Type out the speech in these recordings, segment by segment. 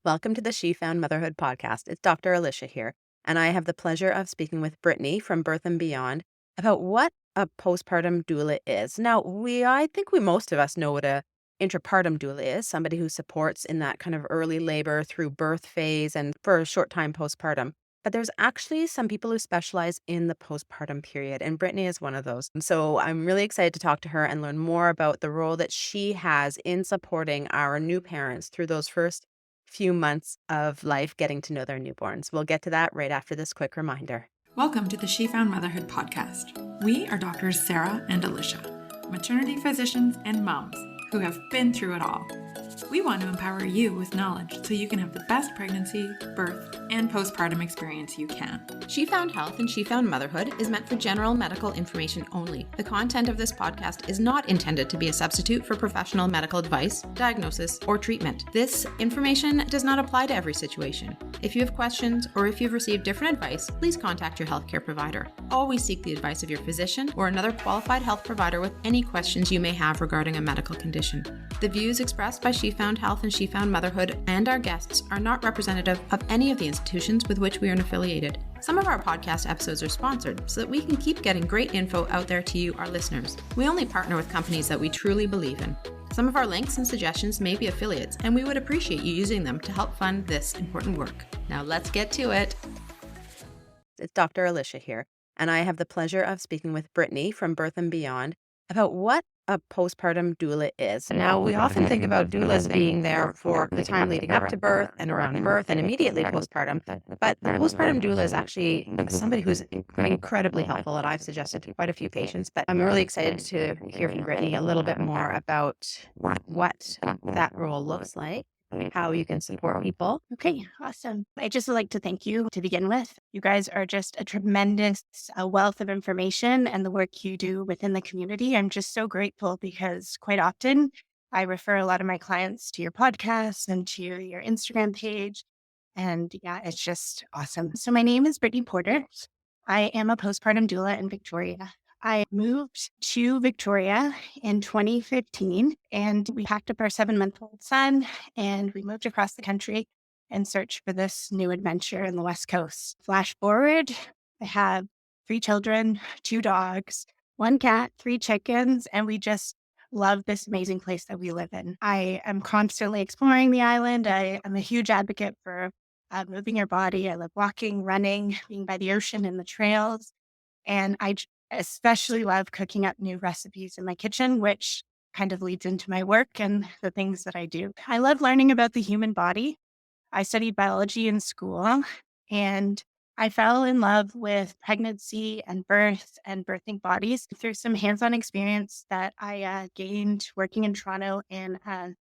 Welcome to the She Found Motherhood podcast. It's Dr. Alicia here, and I have the pleasure of speaking with Brittany from Birth and Beyond about what a postpartum doula is. Now, I think most of us know what a intrapartum doula is, somebody who supports in that kind of early labor through birth phase and for a short time postpartum. But there's actually some people who specialize in the postpartum period, and Brittany is one of those. And so I'm really excited to talk to her and learn more about the role that she has in supporting our new parents through those first few months of life getting to know their newborns. We'll get to that right after this quick reminder. Welcome to the She Found Motherhood podcast. We are doctors Sarah and Alicia, maternity physicians and moms who have been through it all. We want to empower you with knowledge so you can have the best pregnancy, birth, and postpartum experience you can. She Found Health and She Found Motherhood is meant for general medical information only. The content of this podcast is not intended to be a substitute for professional medical advice, diagnosis, or treatment. This information does not apply to every situation. If you have questions or if you've received different advice, please contact your healthcare provider. Always seek the advice of your physician or another qualified health provider with any questions you may have regarding a medical condition. The views expressed by She Found Health and She Found Motherhood and our guests are not representative of any of the institutions with which we are affiliated. Some of our podcast episodes are sponsored so that we can keep getting great info out there to you, our listeners. We only partner with companies that we truly believe in. Some of our links and suggestions may be affiliates, and we would appreciate you using them to help fund this important work. Now let's get to it. It's Dr. Alicia here, and I have the pleasure of speaking with Brittany from Birth and Beyond about what a postpartum doula is. Now, we often think about doulas being there for the time leading up to birth and around birth and immediately postpartum, but the postpartum doula is actually somebody who's incredibly helpful, and I've suggested to quite a few patients, but I'm really excited to hear from Brittany a little bit more about what that role looks like, how you can support people. Okay, awesome. I just would like to thank you to begin with. You guys are just a tremendous wealth of information and the work you do within the community. I'm just so grateful because quite often I refer a lot of my clients to your podcast and to your Instagram page. And yeah, it's just awesome. So my name is Brittany Porter. I am a postpartum doula in Victoria. I moved to Victoria in 2015 and we packed up our 7-month-old son and we moved across the country in search for this new adventure in the West Coast. Flash forward, I have 3 children, 2 dogs, 1 cat, 3 chickens, and we just love this amazing place that we live in. I am constantly exploring the island. I am a huge advocate for moving your body. I love walking, running, being by the ocean and the trails. And I especially love cooking up new recipes in my kitchen, which kind of leads into my work and the things that I do. I love learning about the human body. I studied biology in school and I fell in love with pregnancy and birth and birthing bodies through some hands-on experience that I gained working in Toronto in a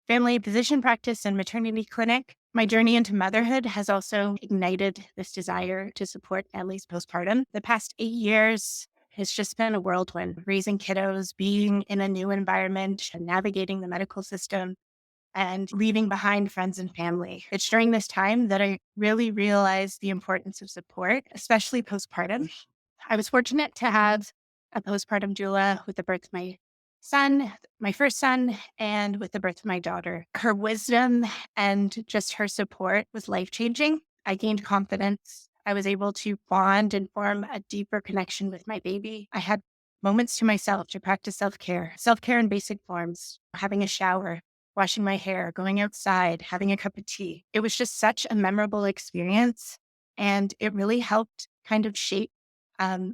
family physician practice and maternity clinic. My journey into motherhood has also ignited this desire to support families postpartum. The past 8 years has just been a whirlwind, raising kiddos, being in a new environment, and navigating the medical system, and leaving behind friends and family. It's during this time that I really realized the importance of support, especially postpartum. I was fortunate to have a postpartum doula with the birth of my son, my first son, and with the birth of my daughter. Her wisdom and just her support was life-changing. I gained confidence. I was able to bond and form a deeper connection with my baby. I had moments to myself to practice self-care in basic forms, having a shower, washing my hair, going outside, having a cup of tea. It was just such a memorable experience, and it really helped kind of shape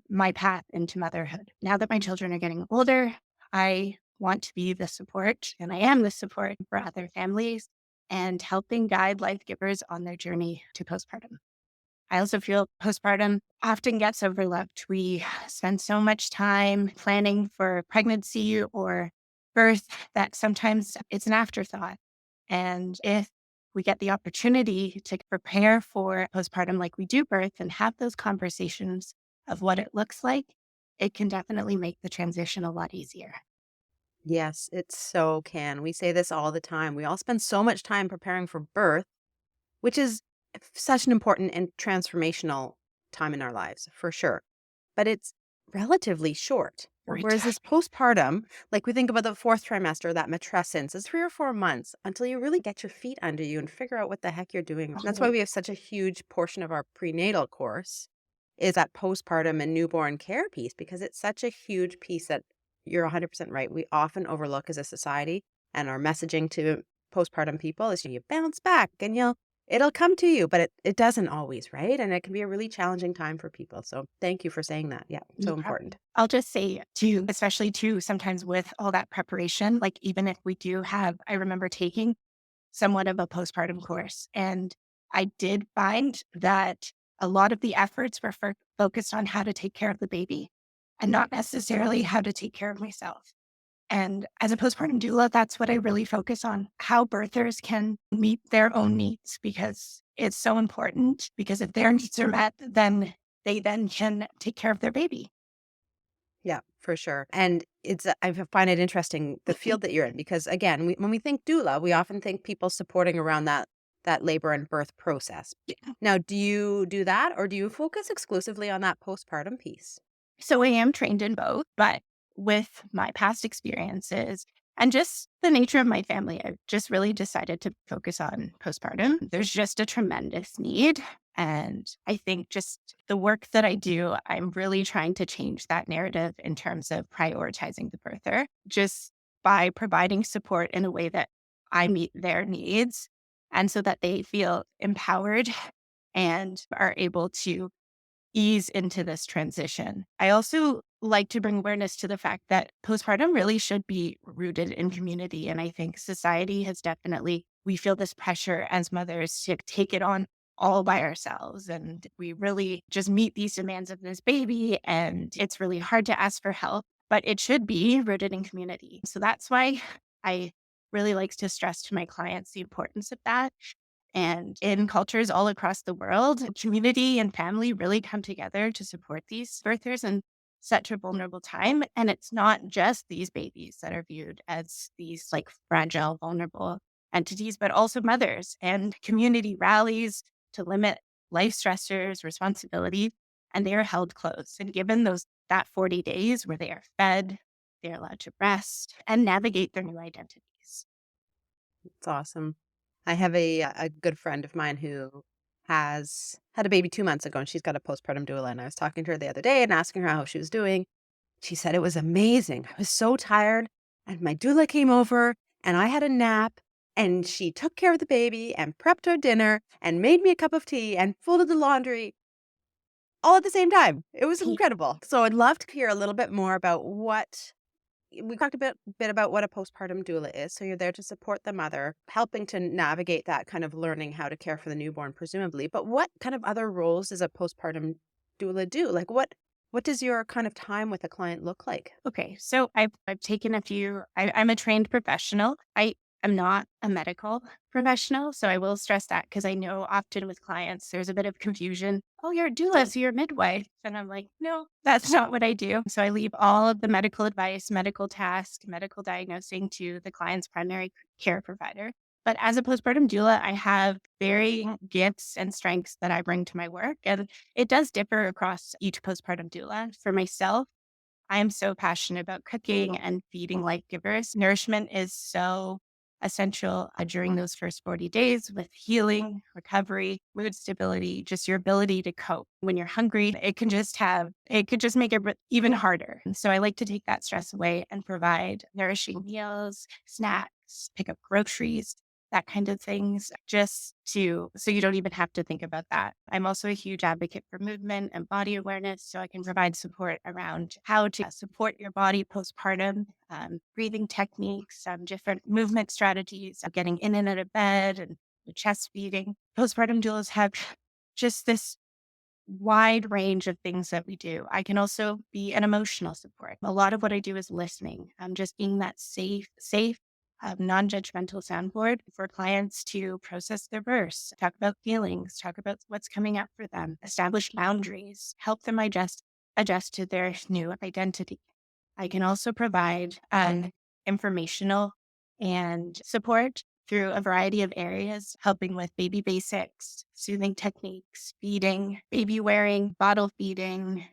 my path into motherhood. Now that my children are getting older, I want to be the support, and I am the support for other families and helping guide life givers on their journey to postpartum. I also feel postpartum often gets overlooked. We spend so much time planning for pregnancy or birth that sometimes it's an afterthought. And if we get the opportunity to prepare for postpartum like we do birth and have those conversations of what it looks like, it can definitely make the transition a lot easier. Yes, it so can. We say this all the time. We all spend so much time preparing for birth, which is such an important and transformational time in our lives, for sure. But it's relatively short. Right. Whereas this postpartum, like we think about the fourth trimester, that matrescence is 3 or 4 months until you really get your feet under you and figure out what the heck you're doing. And that's why we have such a huge portion of our prenatal course is that postpartum and newborn care piece, because it's such a huge piece that you're 100% right. We often overlook as a society, and our messaging to postpartum people is you bounce back and it'll come to you, but it doesn't always, right? And it can be a really challenging time for people. So thank you for saying that. Yeah, No so problem. important. I'll just say too, especially too, sometimes with all that preparation, like even if we do have, I remember taking somewhat of a postpartum course, and I did find that a lot of the efforts were focused on how to take care of the baby and not necessarily how to take care of myself. And as a postpartum doula, that's what I really focus on, how birthers can meet their own needs, because it's so important, because if their needs are met, then they then can take care of their baby. Yeah, for sure. And I find it interesting the field that you're in because again, when we think doula, we often think people supporting around that labor and birth process. Now, do you do that or do you focus exclusively on that postpartum piece? So I am trained in both, but with my past experiences and just the nature of my family, I've just really decided to focus on postpartum. There's just a tremendous need. And I think just the work that I do, I'm really trying to change that narrative in terms of prioritizing the birther, just by providing support in a way that I meet their needs and so that they feel empowered and are able to ease into this transition. I also like to bring awareness to the fact that postpartum really should be rooted in community. And I think society has definitely, we feel this pressure as mothers to take it on all by ourselves. And we really just meet these demands of this baby. And it's really hard to ask for help, but it should be rooted in community. So that's why I really like to stress to my clients the importance of that. And in cultures all across the world, community and family really come together to support these birthers in such a vulnerable time. And it's not just these babies that are viewed as these like fragile, vulnerable entities, but also mothers and community rallies to limit life stressors, responsibility, and they are held close and given that 40 days where they are fed, they're allowed to rest and navigate their new identities. It's awesome. I have a good friend of mine who has had a baby 2 months ago, and she's got a postpartum doula. And I was talking to her the other day and asking her how she was doing. She said it was amazing. I was so tired, and my doula came over, and I had a nap, and she took care of the baby and prepped her dinner and made me a cup of tea and folded the laundry all at the same time. It was incredible. So I'd love to hear a little bit more about what we talked a bit about what a postpartum doula is. So you're there to support the mother, helping to navigate that kind of learning how to care for the newborn, presumably. But what kind of other roles does a postpartum doula do? Like what does your kind of time with a client look like? Okay, so I've taken a few. I'm a trained professional. I am not a medical professional, so I will stress that because I know often with clients there's a bit of confusion. Oh, you're a doula, so you're a midwife, and I'm like, no, that's not what I do. So I leave all of the medical advice, medical tasks, medical diagnosing to the client's primary care provider. But as a postpartum doula, I have varying gifts and strengths that I bring to my work, and it does differ across each postpartum doula. For myself, I am so passionate about cooking and feeding life givers. Nourishment is so essential during those first 40 days with healing, recovery, mood stability, just your ability to cope. When you're hungry, it could just make it even harder. And so I like to take that stress away and provide nourishing meals, snacks, pick up groceries, that kind of things, so you don't even have to think about that. I'm also a huge advocate for movement and body awareness, so I can provide support around how to support your body postpartum, breathing techniques, different movement strategies, getting in and out of bed, and chest feeding. Postpartum doulas have just this wide range of things that we do. I can also be an emotional support. A lot of what I do is listening. Just being that safe, non-judgmental soundboard for clients to process their verse, talk about feelings, talk about what's coming up for them, establish boundaries, help them adjust to their new identity. I can also provide informational and support through a variety of areas, helping with baby basics, soothing techniques, feeding, baby wearing, bottle feeding,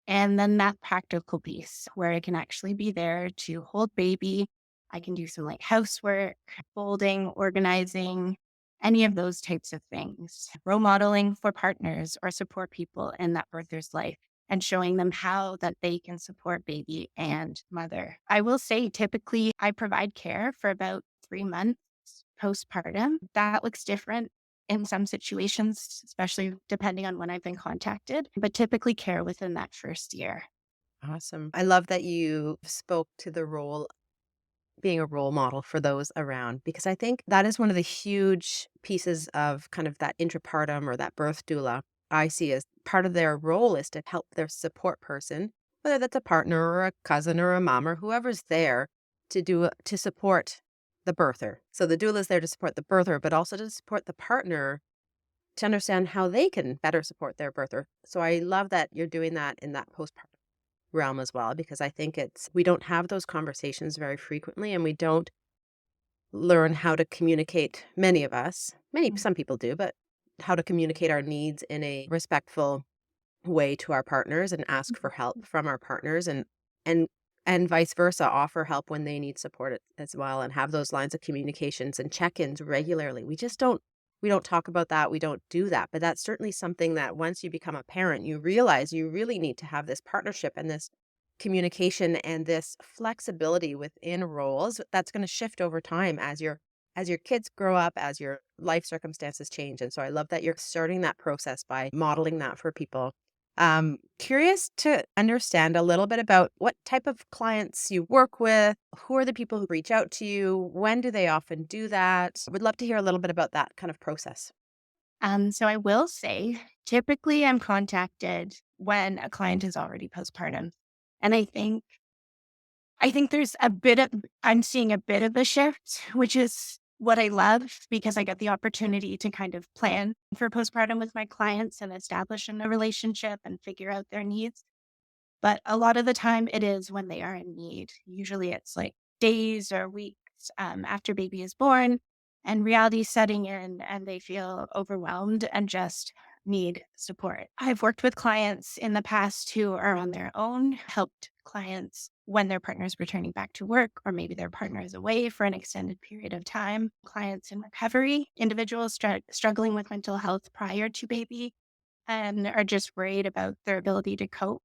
And then that practical piece where I can actually be there to hold baby. I can do some like housework, folding, organizing, any of those types of things. Role modeling for partners or support people in that birther's life and showing them how that they can support baby and mother. I will say typically I provide care for about 3 months postpartum. That looks different in some situations, especially depending on when I've been contacted, but typically care within that first year. Awesome. I love that you spoke to the role being a role model for those around, because I think that is one of the huge pieces of kind of that intrapartum or that birth doula I see as part of their role is to help their support person, whether that's a partner or a cousin or a mom or whoever's there to support the birther. So the doula is there to support the birther, but also to support the partner to understand how they can better support their birther. So I love that you're doing that in that postpartum realm as well, because I think we don't have those conversations very frequently, and we don't learn how to communicate, many of us, some people do, but how to communicate our needs in a respectful way to our partners and ask for help from our partners, and and vice versa, offer help when they need support as well, and have those lines of communications and check-ins regularly. We don't talk about that. We don't do that. But that's certainly something that once you become a parent, you realize you really need to have this partnership and this communication and this flexibility within roles that's going to shift over time as your kids grow up, as your life circumstances change. And so I love that you're starting that process by modeling that for people. Curious to understand a little bit about what type of clients you work with. Who are the people who reach out to you? When do they often do that? Would love to hear a little bit about that kind of process. So I will say, typically I'm contacted when a client is already postpartum. And I think there's I'm seeing a bit of a shift, which is what I love because I get the opportunity to kind of plan for postpartum with my clients and establish a relationship and figure out their needs. But a lot of the time it is when they are in need. Usually it's like days or weeks after baby is born and reality setting in and they feel overwhelmed and just need support. I've worked with clients in the past who are on their own, helped clients when their partner is returning back to work, or maybe their partner is away for an extended period of time. Clients in recovery, individuals struggling with mental health prior to baby and are just worried about their ability to cope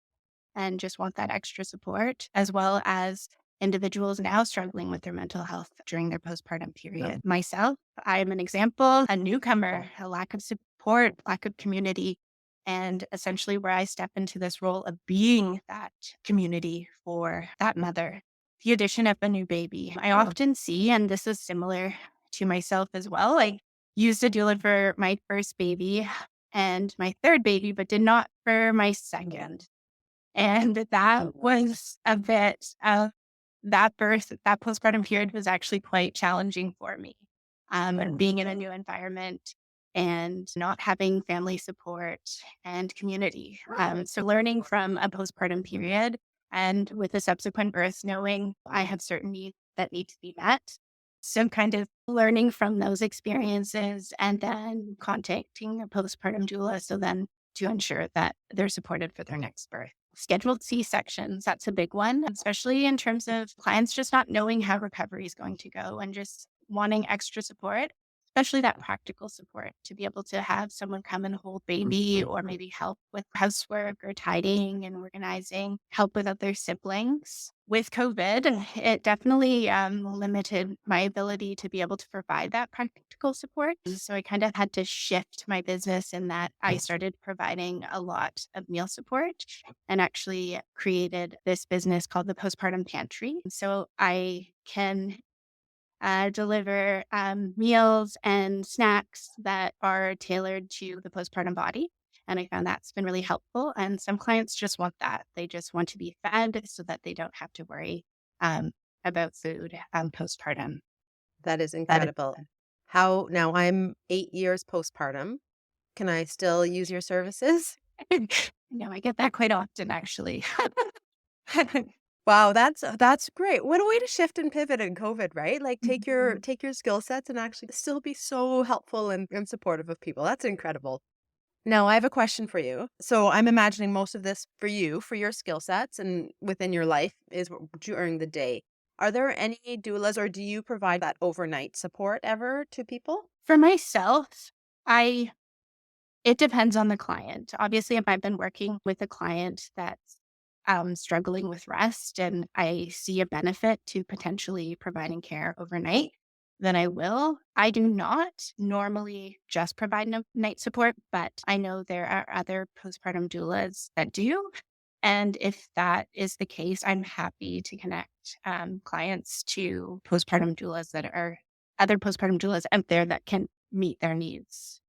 and just want that extra support, as well as individuals now struggling with their mental health during their postpartum period. Myself, I am an example, a newcomer, a lack of support, lack of community, and essentially where I step into this role of being that community for that mother. The addition of a new baby. I often see, and this is similar to myself as well, I used a doula for my first baby and my third baby, but did not for my second. And that was a bit of that postpartum period was actually quite challenging for me. And being in a new environment and not having family support and community. So learning from a postpartum period and with a subsequent birth, knowing I have certain needs that need to be met. So kind of learning from those experiences and then contacting a postpartum doula. So then to ensure that they're supported for their next birth. Scheduled C-sections, that's a big one, especially in terms of clients just not knowing how recovery is going to go and just wanting extra support, especially that practical support to be able to have someone come and hold baby or maybe help with housework or tidying and organizing, help with other siblings. With COVID, it definitely limited my ability to be able to provide that practical support. So I kind of had to shift my business in that I started providing a lot of meal support and actually created this business called the Postpartum Pantry. So I can deliver meals and snacks that are tailored to the postpartum body. And I found that's been really helpful. And some clients just want that. They just want to be fed so that they don't have to worry um, about food postpartum. That is That is, incredible. How now I'm 8 years postpartum. Can I still use your services? no, I get that quite often, actually. Wow, that's great. What a way to shift and pivot in COVID, right? Like take your skill sets and actually still be so helpful and supportive of people. That's incredible. Now, I have a question for you. So, I'm imagining most of this for you, for your skill sets and within your life is during the day. Are there any doulas or do you provide that overnight support ever to people? For myself, I it depends on the client. Obviously, if I've been working with a client that's struggling with rest and I see a benefit to potentially providing care overnight, then I will. I do not normally just provide night support, but I know there are other postpartum doulas that do. And if that is the case, I'm happy to connect clients to postpartum doulas that are other postpartum doulas out there that can meet their needs.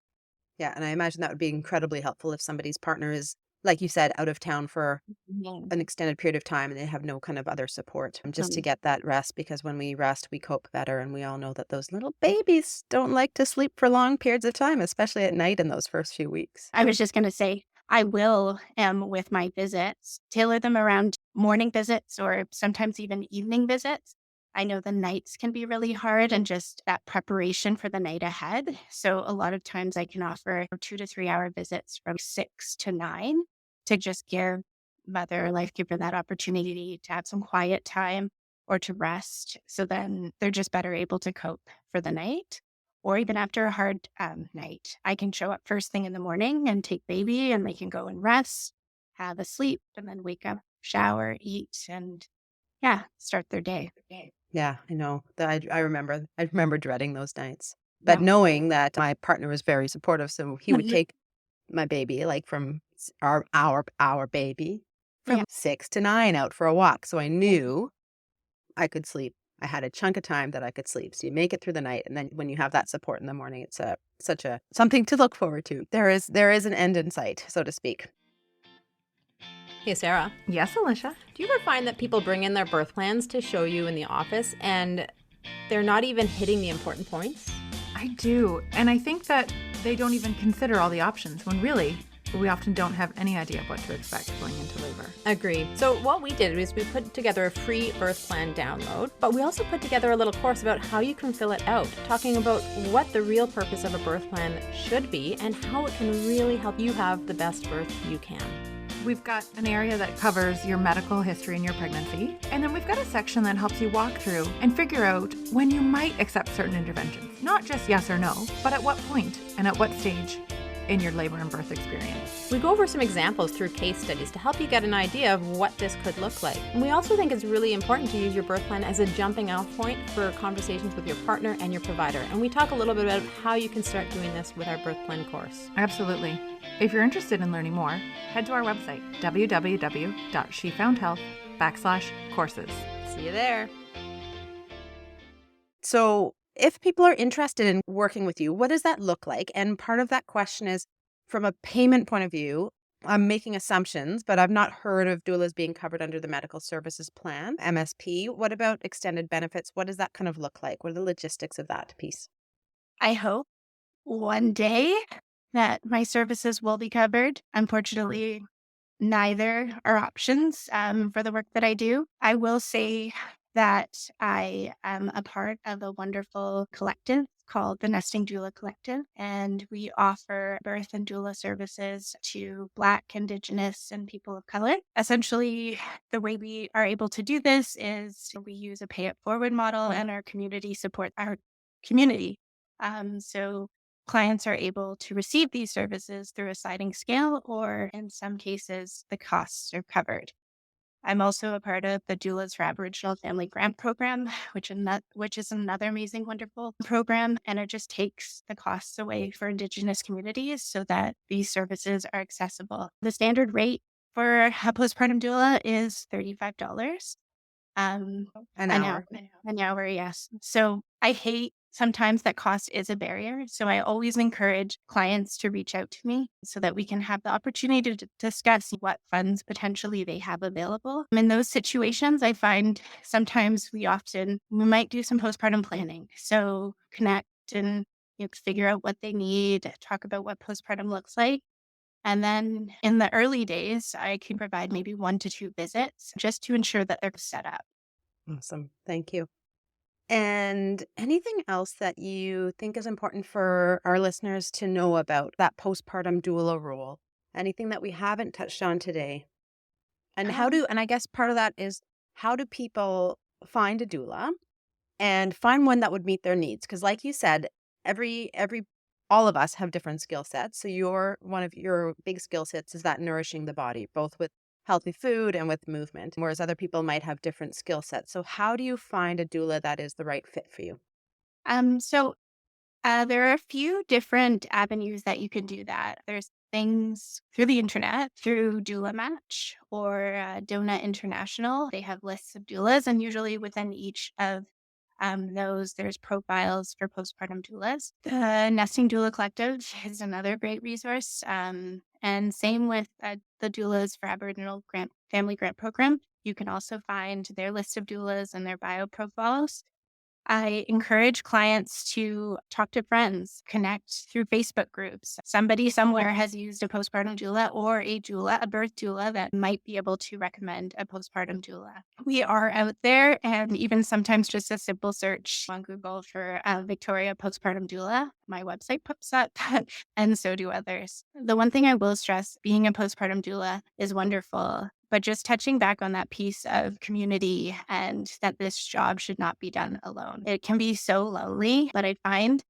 Yeah, and I imagine that would be incredibly helpful if somebody's partner is, like you said, out of town for Yeah. an extended period of time and they have no kind of other support, just to get that rest because when we rest, we cope better. And we all know that those little babies don't like to sleep for long periods of time, especially at night in those first few weeks. I was just going to say, I will, with my visits, tailor them around morning visits or sometimes even evening visits. I know the nights can be really hard and just that preparation for the night ahead. So a lot of times I can offer 2 to 3 hour visits from 6 to 9 to just give mother or life giver that opportunity to have some quiet time or to rest. So then they're just better able to cope for the night or even after a hard night. I can show up first thing in the morning and take baby, and they can go and rest, have a sleep, and then wake up, shower, eat, and yeah, start their day. Yeah, I know. I remember dreading those nights. But Yeah. knowing that my partner was very supportive, so he would take my baby, like from our baby, Yeah. from 6 to 9 out for a walk. So I knew I could sleep. I had a chunk of time that I could sleep. So you make it through the night, and then when you have that support in the morning, it's such a something to look forward to. There is an end in sight, so to speak. Hey, Sarah, Yes, Alicia. do you ever find that people bring in their birth plans to show you in the office and they're not even hitting the important points? I do. And I think that they don't even consider all the options when really we often don't have any idea of what to expect going into labor. Agreed. So what we did was we put together a free birth plan download, but we also put together a little course about how you can fill it out, talking about what the real purpose of a birth plan should be and how it can really help you have the best birth you can. We've got an area that covers your medical history and your pregnancy, and then we've got a section that helps you walk through and figure out when you might accept certain interventions. Not just yes or no, but at what point and at what stage in your labor and birth experience. We go over some examples through case studies to help you get an idea of what this could look like. And we also think it's really important to use your birth plan as a jumping off point for conversations with your partner and your provider. And we talk a little bit about how you can start doing this with our birth plan course. Absolutely. If you're interested in learning more, head to our website, www.shefoundhealth.com/courses. See you there. So, if people are interested in working with you, what does that look like? And part of that question is from a payment point of view, I'm making assumptions, but I've not heard of doulas being covered under the Medical Services Plan, MSP. What about extended benefits? What does that kind of look like? What are the logistics of that piece? I hope one day that my services will be covered. Unfortunately, neither are options for the work that I do. I will say that I am a part of a wonderful collective called the Nesting Doula Collective, and we offer birth and doula services to Black, Indigenous, and people of color. Essentially, the way we are able to do this is we use a pay it forward model, and our community support our community. So clients are able to receive these services through a sliding scale, or in some cases, the costs are covered. I'm also a part of the Doulas for Aboriginal Family Grant Program, which is another amazing, wonderful program. And it just takes the costs away for Indigenous communities so that these services are accessible. The standard rate for a postpartum doula is $35 An an hour. an hour, yes. So I hate sometimes that cost is a barrier. So I always encourage clients to reach out to me so that we can have the opportunity to discuss what funds potentially they have available. In those situations, I find sometimes we might do some postpartum planning. So connect and figure out what they need, talk about what postpartum looks like. And then in the early days, I can provide maybe 1 to 2 visits just to ensure that they're set up. Awesome. Thank you. And anything else that you think is important for our listeners to know about that postpartum doula role? Anything that we haven't touched on today? Um, And I guess part of that is, how do people find a doula and find one that would meet their needs? Because like you said, every all of us have different skill sets. So one of your big skill sets is that nourishing the body, both with healthy food and with movement, whereas other people might have different skill sets. So how do you find a doula that is the right fit for you? so there are a few different avenues that you can do that. There's things through the internet, through DoulaMatch or Doulas International. They have lists of doulas, and usually within each of those, there's profiles for postpartum doulas. The Nesting Doula Collective is another great resource. And same with the Doulas for Aboriginal Family Grant Program. You can also find their list of doulas and their bio profiles. I encourage clients to talk to friends, connect through Facebook groups. Somebody somewhere has used a postpartum doula or a doula, a birth doula that might be able to recommend a postpartum doula. We are out there, and even sometimes just a simple search on Google for Victoria postpartum doula, my website pops up, and so do others. The one thing I will stress, being a postpartum doula is wonderful, but just touching back on that piece of community and that this job should not be done alone. It can be so lonely, but I find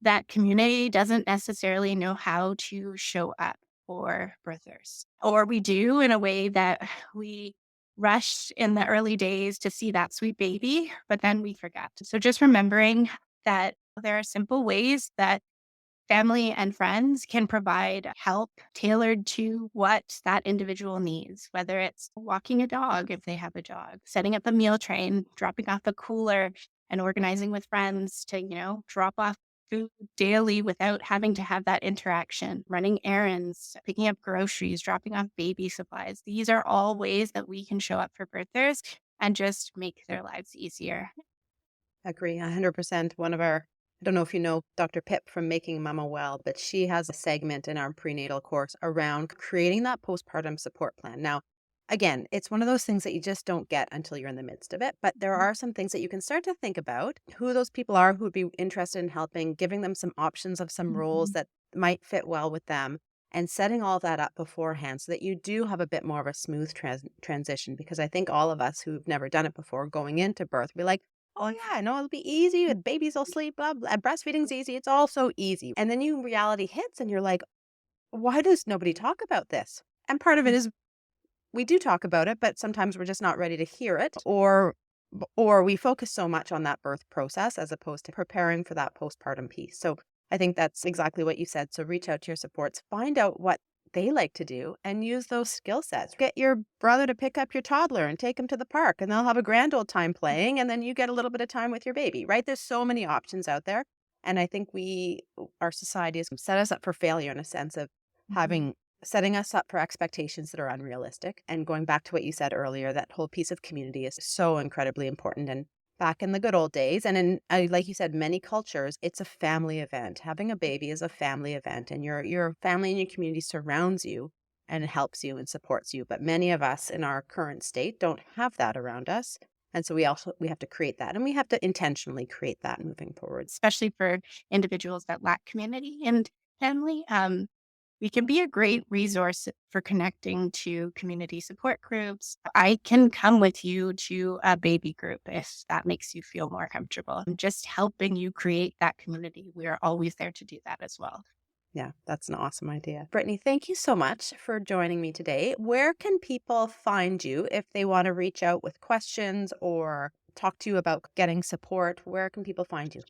that community doesn't necessarily know how to show up for birthers. Or we do in a way that we rush in the early days to see that sweet baby, but then we forget. So just remembering that there are simple ways that family and friends can provide help tailored to what that individual needs, whether it's walking a dog if they have a dog, setting up a meal train, dropping off a cooler, and organizing with friends to, drop off food daily without having to have that interaction, running errands, picking up groceries, dropping off baby supplies. These are all ways that we can show up for birthers and just make their lives easier. Agree 100%. I don't know if you know Dr. Pip from Making Mama Well, but she has a segment in our prenatal course around creating that postpartum support plan. Now, again, it's one of those things that you just don't get until you're in the midst of it, but there are some things that you can start to think about who those people are who would be interested in helping, giving them some options of some roles Mhm. that might fit well with them, and setting all that up beforehand so that you do have a bit more of a smooth transition. Because I think all of us who've never done it before going into birth be like, oh yeah, no, it'll be easy. The babies will sleep. Blah, blah. Breastfeeding's easy. It's all so easy. And then reality hits, and you're like, why does nobody talk about this? And part of it is we do talk about it, but sometimes we're just not ready to hear it, or we focus so much on that birth process as opposed to preparing for that postpartum piece. So I think that's exactly what you said. So reach out to your supports, find out what they like to do, and use those skill sets. Get your brother to pick up your toddler and take him to the park, and they'll have a grand old time playing, and then you get a little bit of time with your baby, right? There's so many options out there. And I think our society has set us up for failure in a sense of Mhm. having setting us up for expectations that are unrealistic. And going back to what you said earlier, that whole piece of community is so incredibly important. And back in the good old days, and like you said, many cultures, it's a family event. Having a baby is a family event, and your family and your community surrounds you and helps you and supports you. But many of us in our current state don't have that around us. And so we have to create that, and we have to intentionally create that moving forward. Especially for individuals that lack community and family. We can be a great resource for connecting to community support groups. I can come with you to a baby group if that makes you feel more comfortable. I'm just helping you create that community. We are always there to do that as well. Yeah, that's an awesome idea. Brittany, thank you so much for joining me today. Where can people find you if they want to reach out with questions or talk to you about getting support? Where can people find you?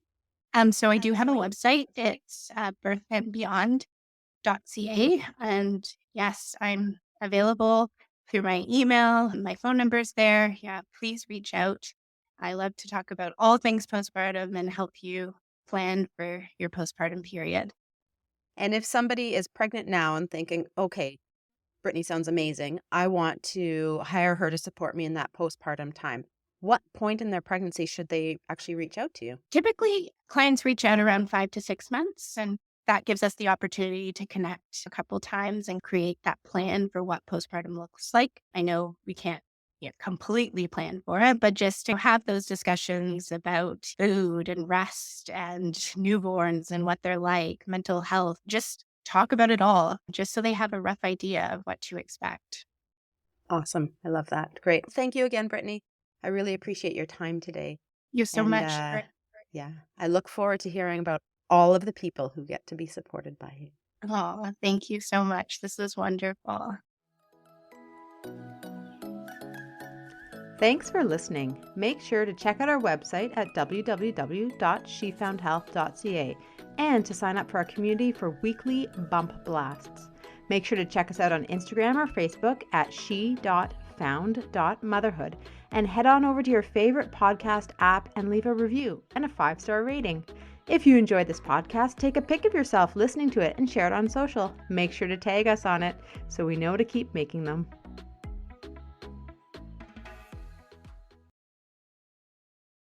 So I do have a website. It's birthandbeyond.ca. And yes, I'm available through my email. My phone number is there. Yeah, please reach out. I love to talk about all things postpartum and help you plan for your postpartum period. And if somebody is pregnant now and thinking, okay, Brittany sounds amazing, I want to hire her to support me in that postpartum time, what point in their pregnancy should they actually reach out to you? Typically, clients reach out around 5 to 6 months, and that gives us the opportunity to connect a couple times and create that plan for what postpartum looks like. I know we can't completely plan for it, but just to have those discussions about food and rest and newborns and what they're like, mental health, just talk about it all, just so they have a rough idea of what to expect. Awesome. I love that. Great. Thank you again, Brittany. I really appreciate your time today. You so And much. yeah, I look forward to hearing about all of the people who get to be supported by you. Oh, thank you so much. This was wonderful. Thanks for listening. Make sure to check out our website at www.shefoundhealth.ca and to sign up for our community for weekly bump blasts. Make sure to check us out on Instagram or Facebook at she.found.motherhood and head on over to your favorite podcast app and leave a review and a 5-star rating. If you enjoyed this podcast, take a pic of yourself listening to it and share it on social. Make sure to tag us on it so we know to keep making them.